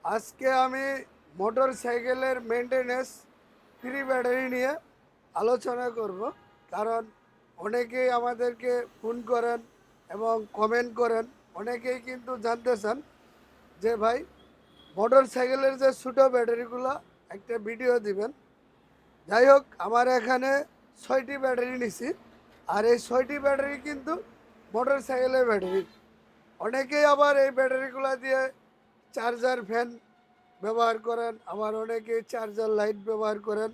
আজকে আমি মোটর সাইকেলের মেনটেনেন্স ফ্রি ব্যাটারি নিয়ে আলোচনা করব। কারণ অনেকেই আমাদেরকে ফোন করেন এবং কমেন্ট করেন, অনেকেই কিন্তু জানতে চান যে ভাই মোটর সাইকেলের যে ছোটো ব্যাটারিগুলো একটা ভিডিও দিবেন। যাই হোক, আমার এখানে 6টি ব্যাটারি নিছি, আর এই 6টি ব্যাটারি কিন্তু মোটর সাইকেলের ব্যাটারি। অনেকেই আবার এই ব্যাটারিগুলো দিয়ে চার্জার ফ্যান ব্যবহার করেন, আবার অনেকেই চার্জার লাইট ব্যবহার করেন,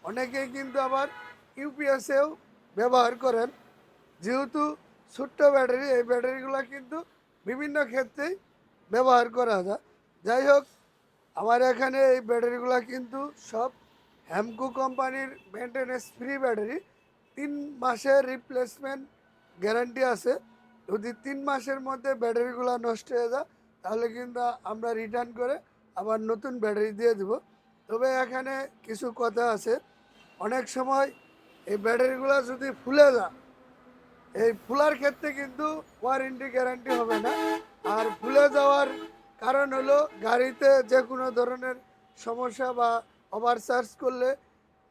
অনেকেই কিন্তু আবার ইউপিএসেও ব্যবহার করেন। যেহেতু ছোট্ট ব্যাটারি, এই ব্যাটারিগুলো কিন্তু বিভিন্ন ক্ষেত্রেই ব্যবহার করা যায়। যাই হোক, আমার এখানে এই ব্যাটারিগুলো কিন্তু সব হ্যামকো কোম্পানির মেনটেনেন্স ফ্রি ব্যাটারি। 3 মাসের রিপ্লেসমেন্ট গ্যারান্টি আছে। যদি 3 মাসের মধ্যে ব্যাটারিগুলো নষ্ট হয়ে যায় তাহলে কিন্তু আমরা রিটার্ন করে আবার নতুন ব্যাটারি দিয়ে দেব। তবে এখানে কিছু কথা আছে। অনেক সময় এই ব্যাটারিগুলো যদি ফুলে যায়, এই ফুলার ক্ষেত্রে কিন্তু ওয়ারেন্টি গ্যারান্টি হবে না। আর ফুলে যাওয়ার কারণ হলো গাড়িতে যে কোনো ধরনের সমস্যা বা ওভারচার্জ করলে,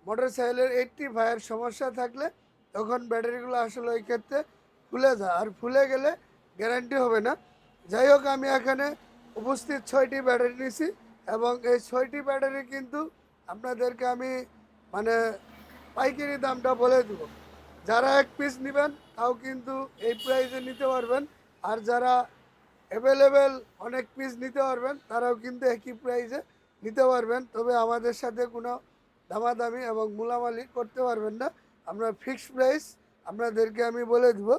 মোটরসাইকেলের 85-এর সমস্যা থাকলে তখন ব্যাটারিগুলো আসলে ওই ক্ষেত্রে ফুলে যায়, আর ফুলে গেলে গ্যারান্টি হবে না। যাই হোক, আমি এখানে উপস্থিত 6টি ব্যাটারি নিছি এবং এই 6টি ব্যাটারি কিন্তু আপনাদেরকে আমি মানে পাইকারি দামটা বলে দেবো। যারা 1 পিস নেবেন তাও কিন্তু এই প্রাইসে নিতে পারবেন, আর যারা অ্যাভেলেবেল অনেক পিস নিতে পারবেন তারাও কিন্তু একই প্রাইসে নিতে পারবেন। তবে আমাদের সাথে কোনো দামাদামি এবং মূলামালি করতে পারবেন না। আমরা ফিক্সড প্রাইস আপনাদেরকে আমি বলে দেব।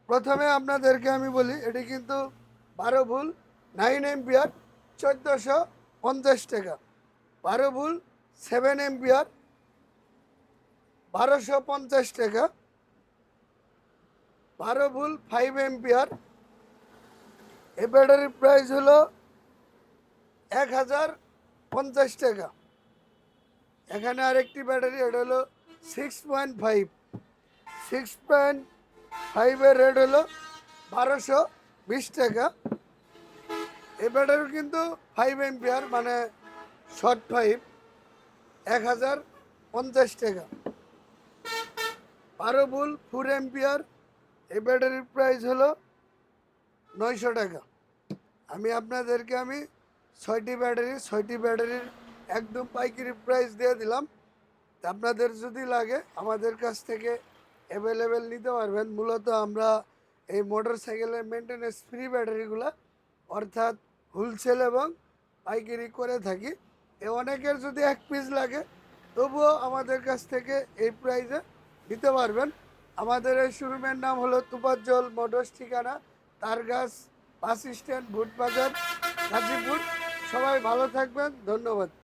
প্রথমে আপনাদেরকে আমি বলি, এটি কিন্তু 12 ভোল্ট 9 এম্পিয়ার 1450 টাকা। 12 ভোল্ট 7 এম্পিয়ার 1250 টাকা। 12 ভোল্ট 5 এম্পিয়ার, এই ব্যাটারির প্রাইস হলো 1050 টাকা। এখানে আরেকটি ব্যাটারি, এটা হলো 6.5। 6.5-এর রেট হলো 1220 টাকা। এই ব্যাটারি কিন্তু 5 এম্পিয়ার মানে শর্ট 5, 1050 টাকা। 12 ভোল্ট 4 এম্পিয়ার, এই ব্যাটারির প্রাইস হলো 900 টাকা। আমি আপনাদেরকে 6টি ব্যাটারির একদম পাইকারি প্রাইস দিয়ে দিলাম। তা আপনাদের যদি লাগে আমাদের কাছ থেকে অ্যাভেলেবেল নিতে পারবেন। মূলত আমরা এই মোটর সাইকেলের মেনটেনেন্স ফ্রি ব্যাটারিগুলো অর্থাৎ হোলসেল এবং পাইকারি করে থাকি। অনেকের যদি 1 পিস লাগে তবুও আমাদের কাছ থেকে এই প্রাইসে নিতে পারবেন। আমাদের এই শোরুমের নাম হলো তুফাজ্জল মোটরস, ঠিকানা তারগাছ বাস স্ট্যান্ড, ভুটবাজার, গাজীপুর। সবাই ভালো থাকবেন, ধন্যবাদ।